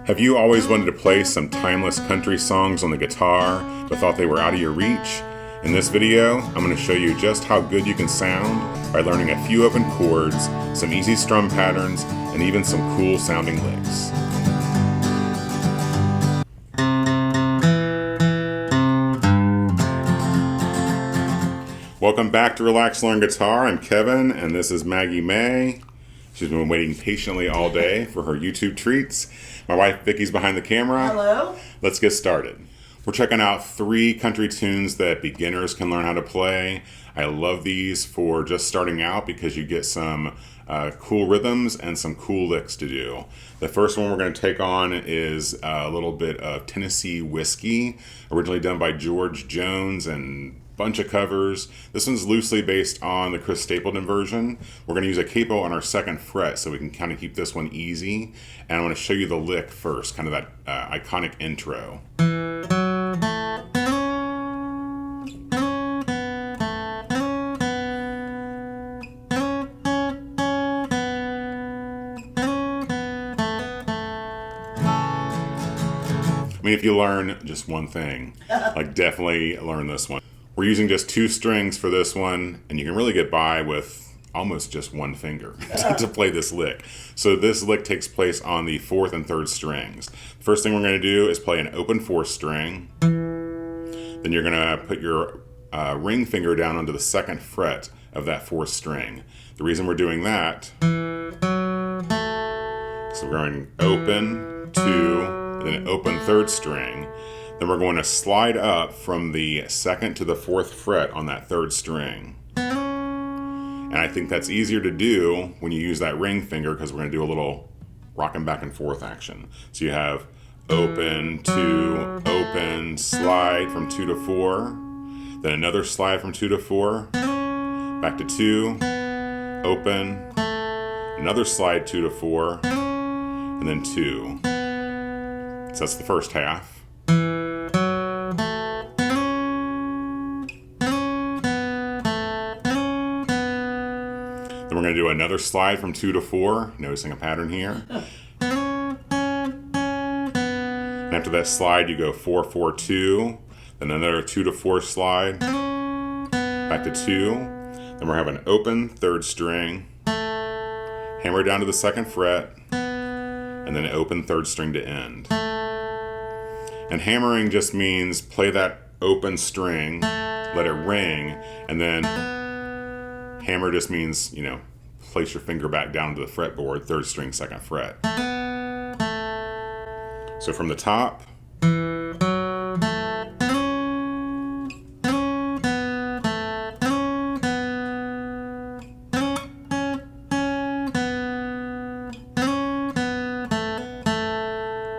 Have you always wanted to play some timeless country songs on the guitar, but thought they were out of your reach? In this video, I'm going to show you just how good you can sound by learning a few open chords, some easy strum patterns, and even some cool sounding licks. Welcome back to Relax Learn Guitar. I'm Kevin, and this is Maggie May. She's been waiting patiently all day for her YouTube treats. My wife Vicky's behind the camera. Hello. Let's get started. We're checking out 3 country tunes that beginners can learn how to play. I love these for just starting out because you get some cool rhythms and some cool licks to do. The first one we're going to take on is a little bit of Tennessee Whiskey, originally done by George Jones and bunch of covers. This one's loosely based on the Chris Stapleton version. We're going to use a capo on our 2nd fret so we can kind of keep this one easy. And I want to show you the lick first, kind of that iconic intro. I mean, if you learn just one thing, like definitely learn this one. We're using just 2 strings for this one, and you can really get by with almost just one finger to play this lick. So this lick takes place on the 4th and 3rd strings. The first thing we're going to do is play an open 4th string. Then you're going to put your ring finger down onto the 2nd fret of that 4th string. The reason we're doing that, so we're going open, 2, then an open 3rd string. Then we're going to slide up from the 2nd to the 4th fret on that 3rd string. And I think that's easier to do when you use that ring finger because we're going to do a little rocking back and forth action. So you have open, 2, open, slide from 2 to 4, then another slide from 2 to 4, back to 2, open, another slide 2 to 4, and then 2. So that's the first half. Then we're going to do another slide from 2 to 4, noticing a pattern here. And after that slide, you go 4, 4, 2, then another 2 to 4 slide, back to 2. Then we're having an open 3rd string, hammer down to the 2nd fret, and then an open 3rd string to end. And hammering just means play that open string, let it ring, and then hammer just means, place your finger back down to the fretboard, 3rd string, 2nd fret. So from the top,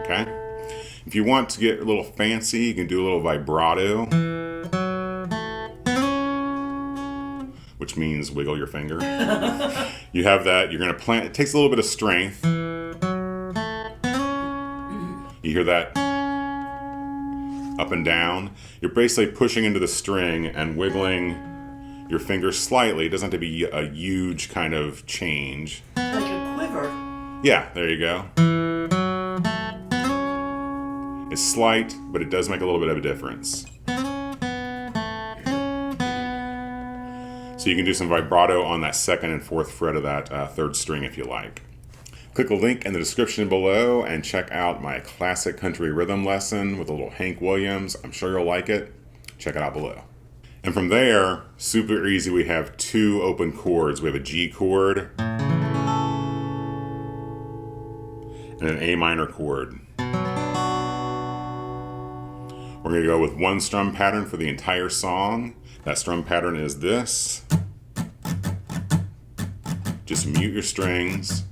okay? If you want to get a little fancy, you can do a little vibrato, which means wiggle your finger. You have that, you're going to plant, it takes a little bit of strength. You hear that up and down. You're basically pushing into the string and wiggling your finger slightly. It doesn't have to be a huge kind of change. Like a quiver. Yeah, there you go. It's slight, but it does make a little bit of a difference. So you can do some vibrato on that 2nd and 4th fret of that 3rd string if you like. Click the link in the description below and check out my classic country rhythm lesson with a little Hank Williams. I'm sure you'll like it. Check it out below. And from there, super easy, we have 2 open chords. We have a G chord and an A minor chord. We're going to go with 1 strum pattern for the entire song. That strum pattern is this. Just mute your strings.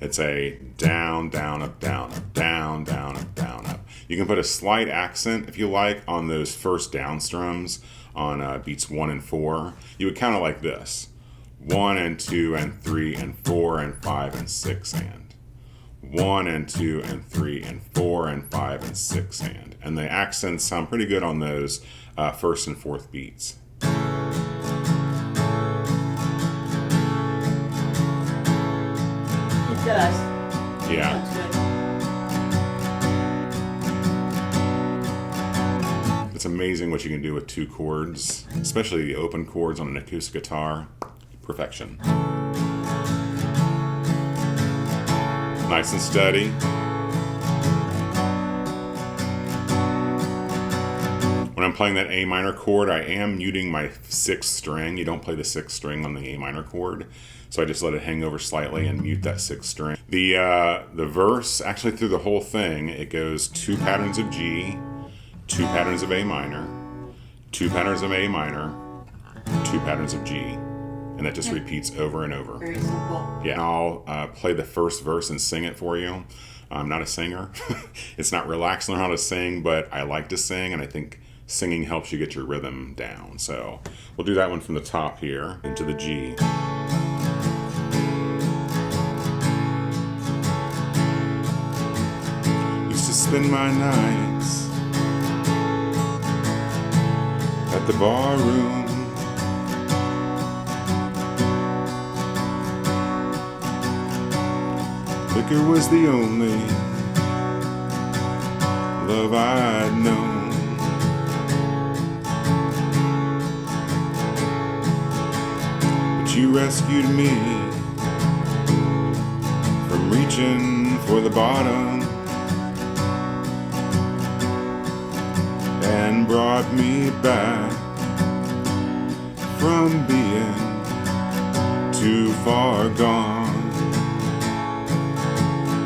It's a down, down, up, down, up, down, down, up, down, up. You can put a slight accent, if you like, on those first down strums on beats 1 and 4. You would count it like this. 1 and 2 and 3 and 4 and 5 and 6 and. 1 and 2 and 3 and 4 and 5 and 6 and the accents sound pretty good on those 1st and 4th beats. It does. Yeah. That's good. amazing what you can do with 2 chords, especially the open chords on an acoustic guitar. Perfection. Nice and steady. When I'm playing that A minor chord, I am muting my 6th string. You don't play the 6th string on the A minor chord, so I just let it hang over slightly and mute that 6th string. The verse, actually through the whole thing, it goes 2 patterns of G, 2 patterns of A minor, 2 patterns of A minor, 2 patterns of G, and that just repeats over and over. Very simple. Yeah, I'll play the first verse and sing it for you. I'm not a singer. It's not relaxed to learn how to sing, but I like to sing, and I think singing helps you get your rhythm down. So we'll do that one from the top here into the G. Used to spend my nights at the bar room, liquor was the only love I'd known. But you rescued me from reaching for the bottom and brought me back from being too far gone.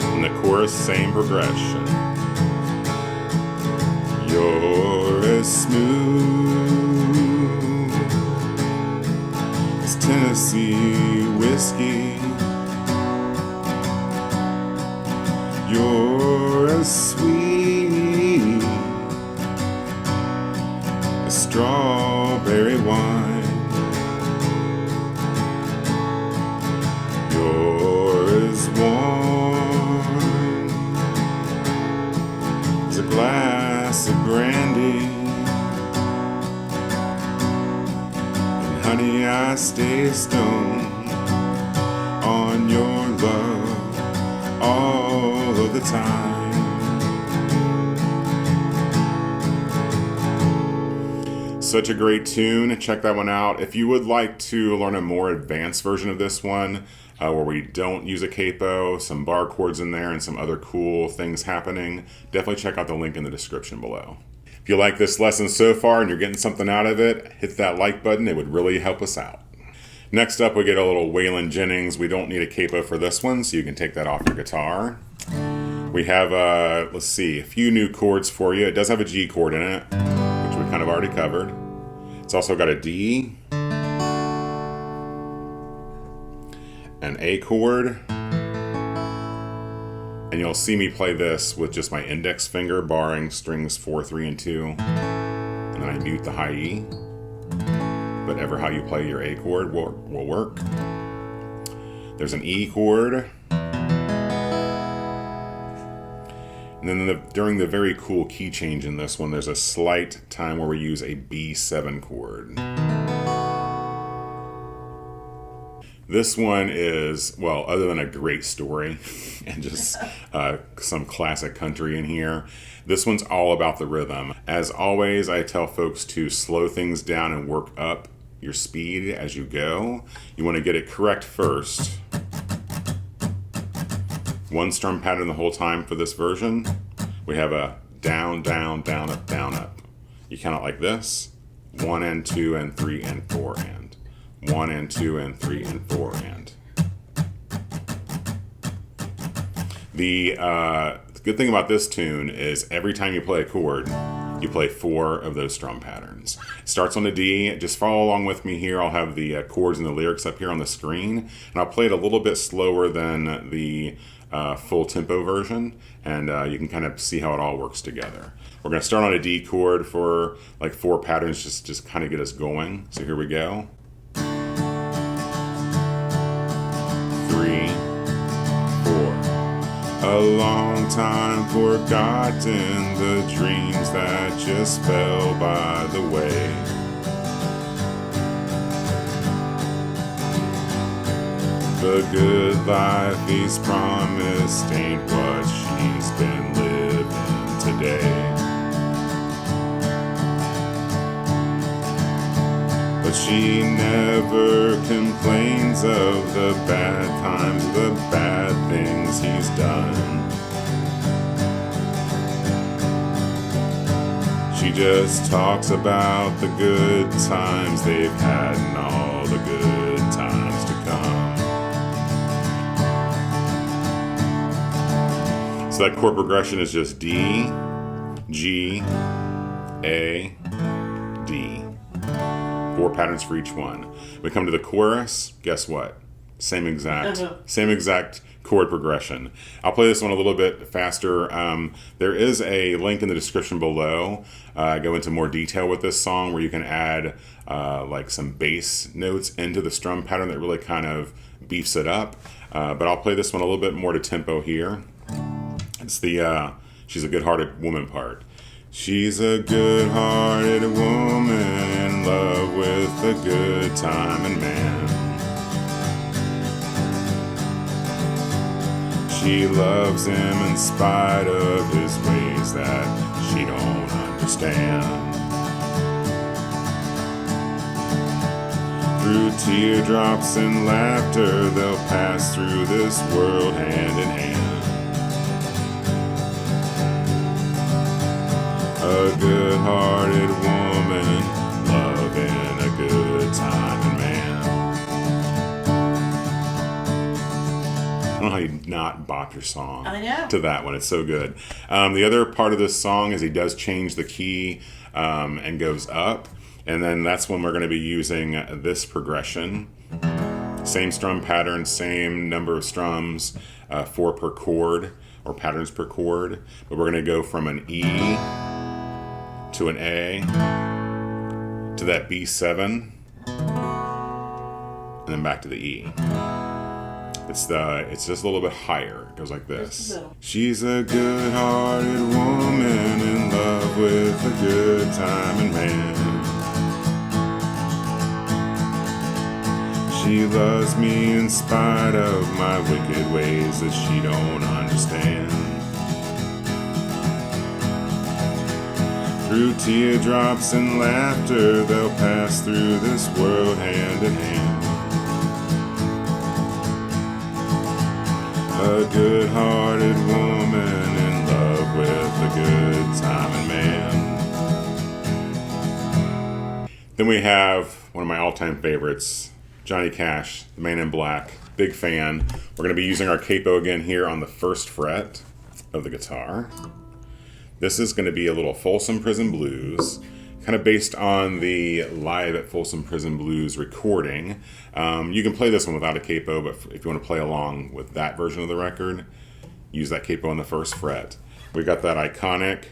And the chorus, same progression. You're as smooth as Tennessee whiskey. You're as sweet as strawberry wine. You're as warm as a glass of brandy. And honey, I stay stoned on your love all of the time. Such a great tune. Check that one out. If you would like to learn a more advanced version of this one, where we don't use a capo, some bar chords in there, and some other cool things happening, definitely check out the link in the description below. If you like this lesson so far and you're getting something out of it, hit that like button. It would really help us out. Next up, we get a little Waylon Jennings. We don't need a capo for this one, so you can take that off your guitar. We have, let's see, a few new chords for you. It does have a G chord in it, which we kind of already covered. It's also got a D, an A chord, and you'll see me play this with just my index finger, barring strings 4, 3, and 2, and then I mute the high E. Whatever how you play your A chord will work. There's an E chord, and then during the very cool key change in this one, there's a slight time where we use a B7 chord. This one is, well, other than a great story and just some classic country in here, this one's all about the rhythm. As always, I tell folks to slow things down and work up your speed as you go. You want to get it correct first. One strum pattern the whole time for this version. We have a down, down, down, up, down, up. You count it like this: 1 and 2 and 3 and 4 and 1 and 2 and 3 and 4 and. The good thing about this tune is every time you play a chord, you play 4 of those strum patterns. It starts on the D. Just follow along with me here. I'll have the chords and the lyrics up here on the screen, and I'll play it a little bit slower than the full tempo version, and you can kind of see how it all works together. We're going to start on a D chord for like 4 patterns, just kind of get us going. So here we go. 3, 4. A long time forgotten, the dreams that just fell by the way. The good life he's promised ain't what she's been living today. but she never complains of the bad times, the bad things he's done. She just talks about the good times they've had and all the good times to come. So that chord progression is just D, G, A, D. 4 patterns for each one. We come to the chorus, guess what? Same exact chord progression. I'll play this one a little bit faster. There is a link in the description below. I go into more detail with this song where you can add like some bass notes into the strum pattern that really kind of beefs it up. But I'll play this one a little bit more to tempo here. It's the She's a Good-Hearted Woman part. She's a good-hearted woman in love with a good time and man. She loves him in spite of his ways that she don't understand. Through teardrops and laughter, they'll pass through this world hand in hand. A good-hearted woman, loving a good time and man. I don't know how you not bop your song to that one. It's so good. The other part of this song is he does change the key and goes up. And then that's when we're going to be using this progression. Same strum pattern, same number of strums, 4 per chord, or patterns per chord. But we're going to go from an E to an A to that B7 and then back to the E. It's just a little bit higher. It goes like this. She's a good-hearted woman in love with a good time and man. She loves me in spite of my wicked ways that she don't understand. Through teardrops and laughter, they'll pass through this world hand in hand. A good-hearted woman in love with a good time and man. Then we have one of my all-time favorites, Johnny Cash, the Man in Black. Big fan. We're going to be using our capo again here on the 1st fret of the guitar. This is going to be a little Folsom Prison Blues, kind of based on the Live at Folsom Prison Blues recording. You can play this one without a capo, but if you want to play along with that version of the record, use that capo on the 1st fret. We got that iconic.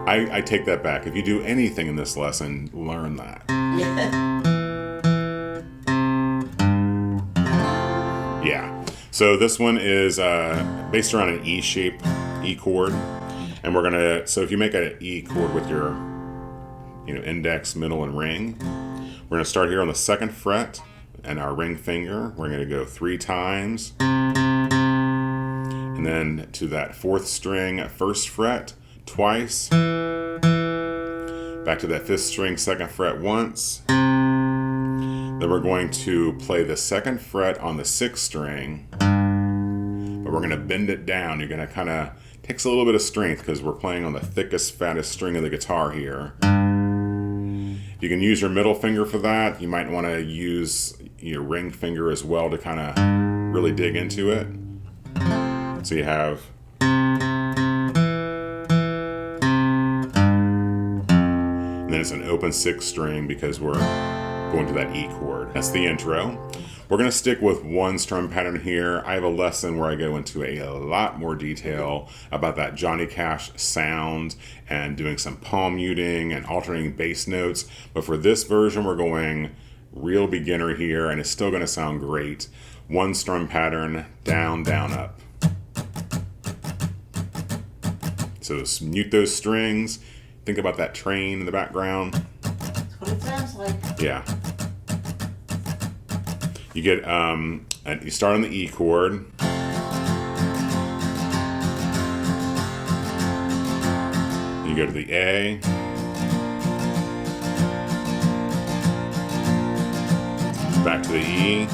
I take that back. If you do anything in this lesson, learn that. Yeah. So this one is based around an E shape, E chord. And we're gonna, so if you make an E chord with your index, middle, and ring, we're gonna start here on the 2nd fret and our ring finger. We're gonna go 3 times. And then to that 4th string, 1st fret, twice. Back to that 5th string, 2nd fret once. Then we're going to play the 2nd fret on the 6th string, but we're going to bend it down. You're going to kind of, takes a little bit of strength because we're playing on the thickest, fattest string of the guitar here. You can use your middle finger for that. You might want to use your ring finger as well to kind of really dig into it. So you have, and then it's an open 6th string because we're going to that E chord. That's the intro. We're going to stick with one strum pattern here. I have a lesson where I go into a lot more detail about that Johnny Cash sound and doing some palm muting and alternating bass notes. But for this version, we're going real beginner here, and it's still going to sound great. One strum pattern, down, down, up. So mute those strings. Think about that train in the background. That's what it sounds like. Yeah. You get, and you start on the E chord. You go to the A, back to the E,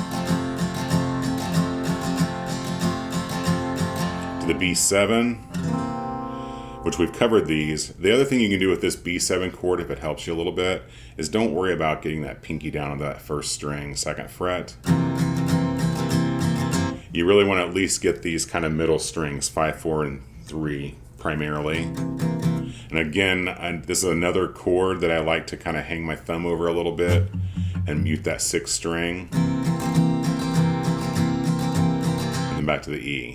to the B7, which we've covered these. The other thing you can do with this B7 chord, if it helps you a little bit, is don't worry about getting that pinky down onto that first string, second fret. You really want to at least get these kind of middle strings, 5, 4, and 3 primarily. And again, this is another chord that I like to kind of hang my thumb over a little bit and mute that 6th string. And then back to the E.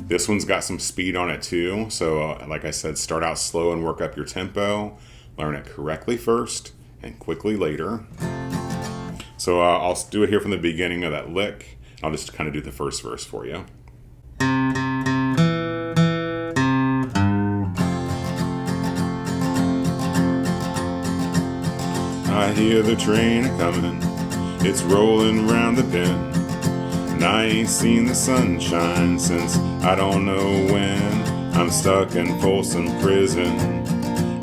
This one's got some speed on it too, so like I said, start out slow and work up your tempo. Learn it correctly first and quickly later. So I'll do it here from the beginning of that lick. I'll just kind of do the first verse for you. I hear the train a-comin', it's rolling round the bend. And I ain't seen the sunshine since I don't know when. I'm stuck in Folsom Prison,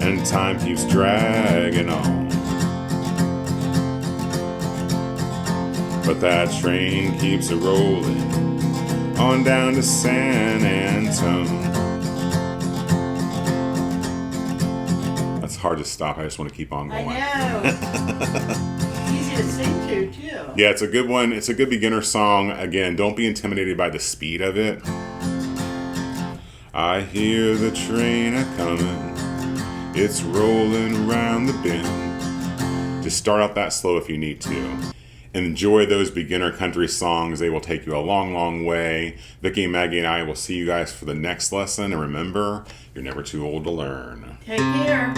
and time keeps dragging on. But that train keeps a-rolling on down to San Antone. That's hard to stop. I just want to keep on going. I know. Easy to sing to, too. Yeah, it's a good one. It's a good beginner song. Again, don't be intimidated by the speed of it. I hear the train a-comin', it's rolling around the bend. Just start out that slow if you need to. Enjoy those beginner country songs. They will take you a long, long way. Vicki, Maggie, and I will see you guys for the next lesson. And remember, you're never too old to learn. Take care.